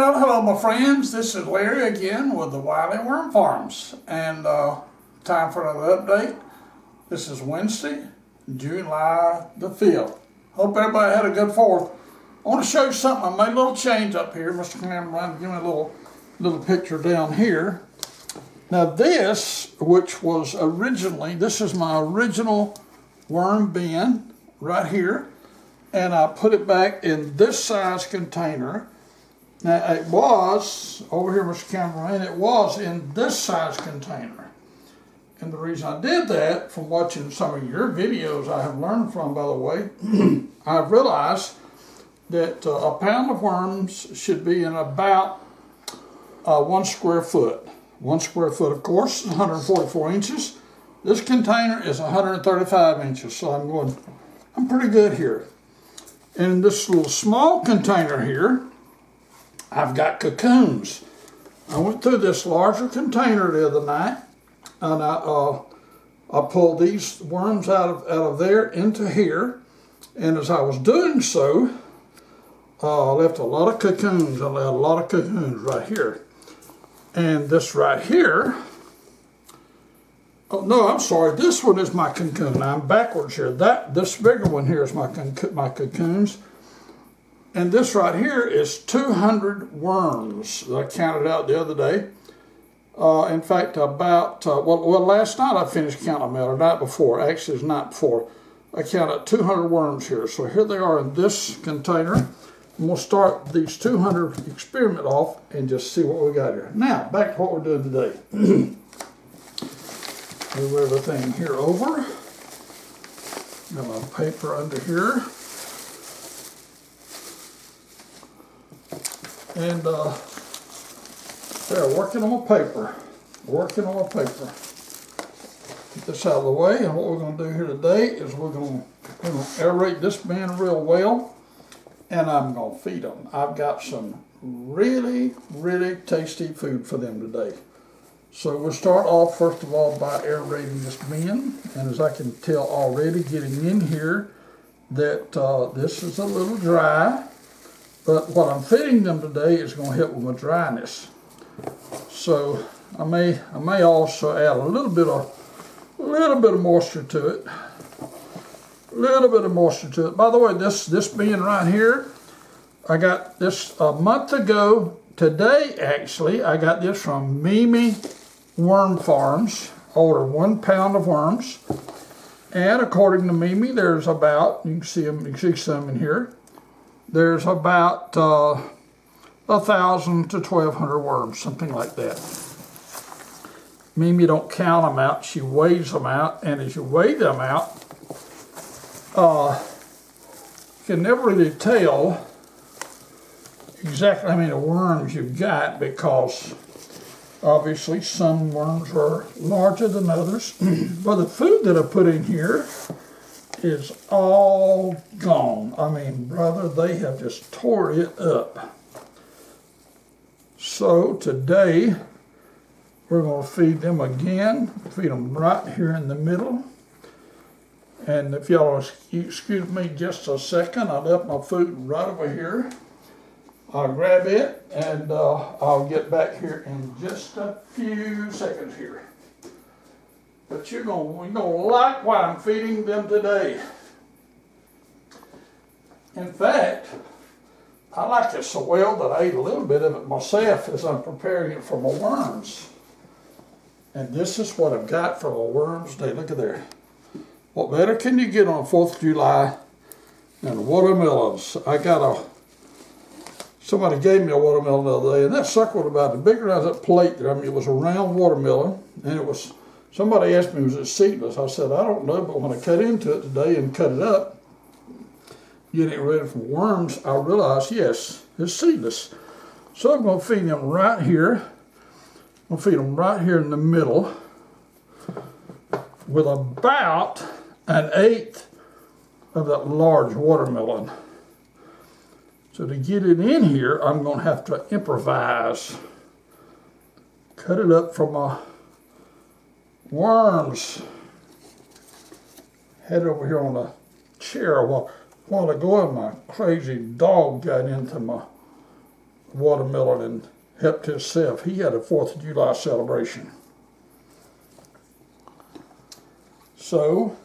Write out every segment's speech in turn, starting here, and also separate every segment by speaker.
Speaker 1: Well, hello, my friends. This is Larry again with the Wiley Worm Farms, and time for another update. This is Wednesday, July the 5th. Hope everybody had a good 4th. I want to show you something. I made a little change up here. Mr. Cameraman, give me a little picture down here. Now this, which was originally, this is my original worm bin right here, and I put it back in this size container. Now it was, over here Mr. Cameraman, it was in this size container. And the reason I did that, from watching some of your videos I have learned from, by the way, I've realized that a pound of worms should be in about 1 square foot. 1 square foot, of course, is 144 inches. This container is 135 inches, so I'm pretty good here. And in this little small container here, I've got cocoons. I went through this larger container the other night, and I pulled these worms out of there into here. And as I was doing so, I left a lot of cocoons. I left a lot of cocoons right here. And this right here, oh no, I'm sorry, this one is my cocoon. I'm backwards here. This bigger one here is my cocoons. And this right here is 200 worms that I counted out the other day. In fact, about, well, last night I finished counting them out, or night before, actually it's night before. I counted 200 worms here. So here they are in this container. And we'll start these 200 experiment off and just see what we got here. Now, back to what we're doing today. Move everything here over. Got my paper under here. And they're working on my paper. Working on my paper. Get this out of the way, and what we're going to do here today is we're going to aerate this bin real well, and I'm going to feed them. I've got some really, really tasty food for them today. So we'll start off first of all by aerating this bin, and as I can tell already getting in here that this is a little dry. But what I'm feeding them today is going to help with my dryness. So I may also add a little bit of moisture to it. A little bit of moisture to it. By the way, this bin right here, I got this a month ago today. Actually, I got this from Mimi Worm Farms. I ordered 1 pound of worms, and according to Mimi, there's about, you can see some in here. There's about 1,000 to 1,200 worms, something like that. Mimi don't count them out, she weighs them out, and as you weigh them out, you can never really tell exactly how many worms you've got, because obviously some worms are larger than others. But the food that I put in here is all gone. I mean, brother, they have just tore it up. So today we're going to feed them again. Feed them right here in the middle. And if y'all excuse me just a second, I left my food right over here. I'll grab it and I'll get back here in just a few seconds here. But you're gonna like what I'm feeding them today. In fact, I like it so well that I ate a little bit of it myself as I'm preparing it for my worms. And this is what I've got for my worms today. Look at there. What better can you get on 4th of July than watermelons? Somebody gave me a watermelon the other day, and that sucker was about as big as that plate there. I mean, it was a round watermelon, and it was, somebody asked me, was it seedless? I said, I don't know, but when I cut into it today and cut it up, getting it ready for worms, I realized, yes, it's seedless. So I'm going to feed them right here. I'm going to feed them right here in the middle with about 1/8 of that large watermelon. So to get it in here, I'm going to have to improvise. Cut it up from my worms. Had it over here on the chair a while ago, and my crazy dog got into my watermelon and helped himself. He had a 4th of July celebration. So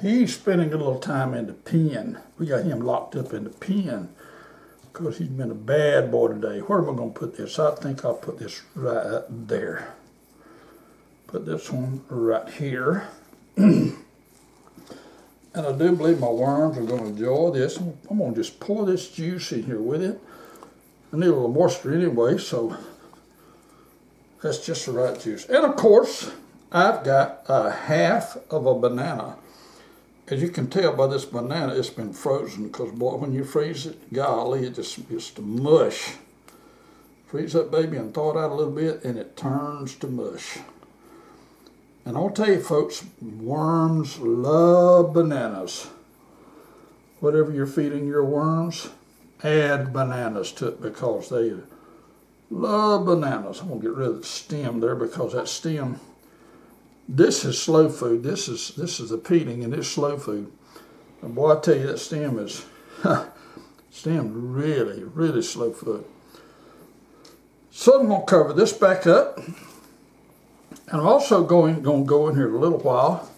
Speaker 1: he's spending a little time in the pen. We got him locked up in the pen because he's been a bad boy today. Where am I going to put this? I think I'll put this right there. Put this one right here. And I do believe my worms are going to enjoy this. I'm going to just pour this juice in here with it. I need a little moisture anyway, so that's just the right juice. And of course, I've got a half of a banana. As you can tell by this banana, it's been frozen because, boy, when you freeze it, golly, it's a mush. Freeze that baby and thaw it out a little bit, and it turns to mush. And I'll tell you, folks, worms love bananas. Whatever you're feeding your worms, add bananas to it because they love bananas. I'm going to get rid of the stem there because that stem, this is slow food. This is the feeding, and it's slow food. And boy, I tell you, that stem is really, really slow food. So I'm going to cover this back up. And I'm also going to go in here a little while.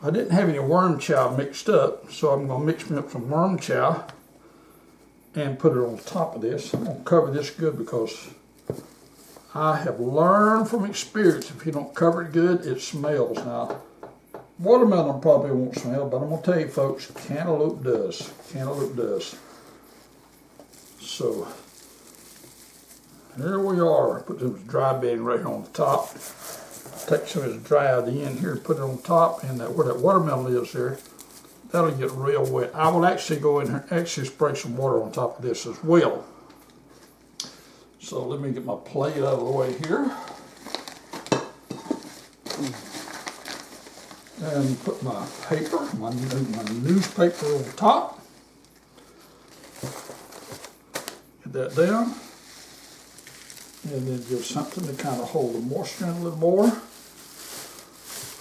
Speaker 1: I didn't have any worm chow mixed up, so I'm going to mix me up some worm chow and put it on top of this. I'm going to cover this good because I have learned from experience, if you don't cover it good, it smells. Now, watermelon probably won't smell, but I'm going to tell you, folks, cantaloupe does. Cantaloupe does. So, here we are. Put this dry bedding right here on the top. Take some of this dry out of the end here and put it on top, and where that watermelon is there, that'll get real wet. I will actually go in here and actually spray some water on top of this as well. So let me get my plate out of the way here. And put my paper, my newspaper on top. Get that down. And then give something to kind of hold the moisture in a little more.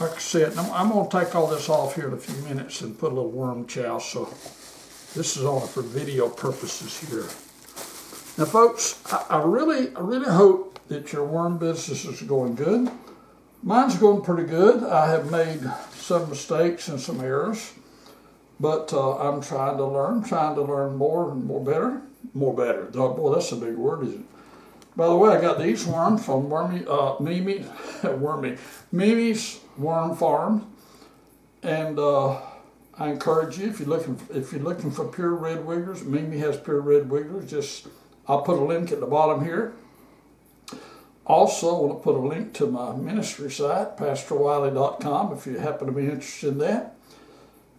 Speaker 1: Like I said, I'm going to take all this off here in a few minutes and put a little worm chow. So this is only for video purposes here. Now, folks, I really hope that your worm business is going good. Mine's going pretty good. I have made some mistakes and some errors, but I'm trying to learn more and more better. Oh, boy, that's a big word, isn't it? By the way, I got these worms from Mimi's Worm Farm, and I encourage you, if you're looking for pure red wigglers, Mimi has pure red wigglers. I'll put a link at the bottom here. Also, I want to put a link to my ministry site, PastorWiley.com, if you happen to be interested in that.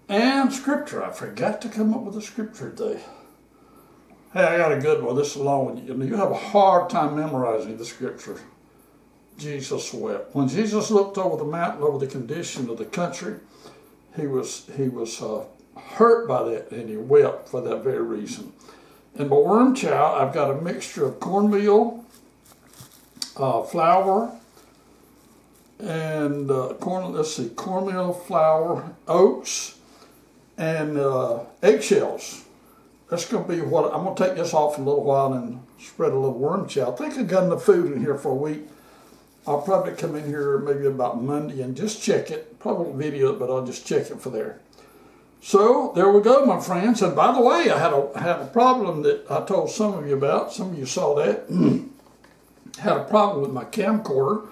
Speaker 1: And scripture. I forgot to come up with a scripture today. Hey, I got a good one. This is a long one. You have a hard time memorizing the scripture. Jesus wept. When Jesus looked over the mountain, over the condition of the country, he was hurt by that, and he wept for that very reason. In my worm chow, I've got a mixture of cornmeal, flour, and cornmeal, flour, oats, and eggshells. That's going to be what I'm going to take this off in a little while and spread a little worm chow. I think I've got enough food in here for a week. I'll probably come in here maybe about Monday and just check it. Probably won't video it, but I'll just check it for there. So there we go, my friends. And by the way, I had a problem that I told some of you about. Some of you saw that. Had a problem with my camcorder.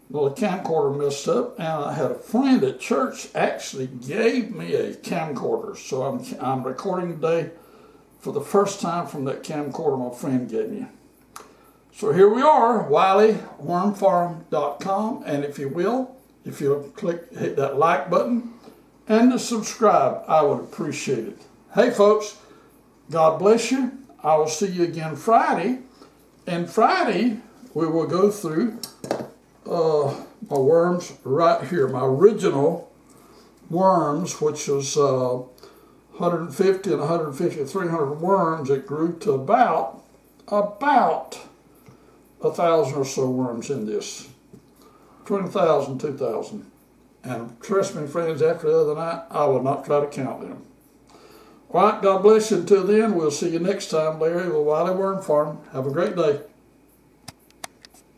Speaker 1: Well, the camcorder messed up, and I had a friend at church actually gave me a camcorder. So I'm recording today for the first time from that camcorder my friend gave me. So here we are, WileyWormFarm.com, and if you'll hit that like button and to subscribe, I would appreciate it. Hey folks, God bless you. I will see you again Friday, and Friday we will go through my worms right here, my original worms, which was 150 and 150 to 300 worms. It grew to about 1,000 or so worms in this, 20,000, 2,000. And trust me, friends, after the other night, I will not try to count them. All right, God bless you. Until then, we'll see you next time, Larry, with Wiley Worm Farm. Have a great day.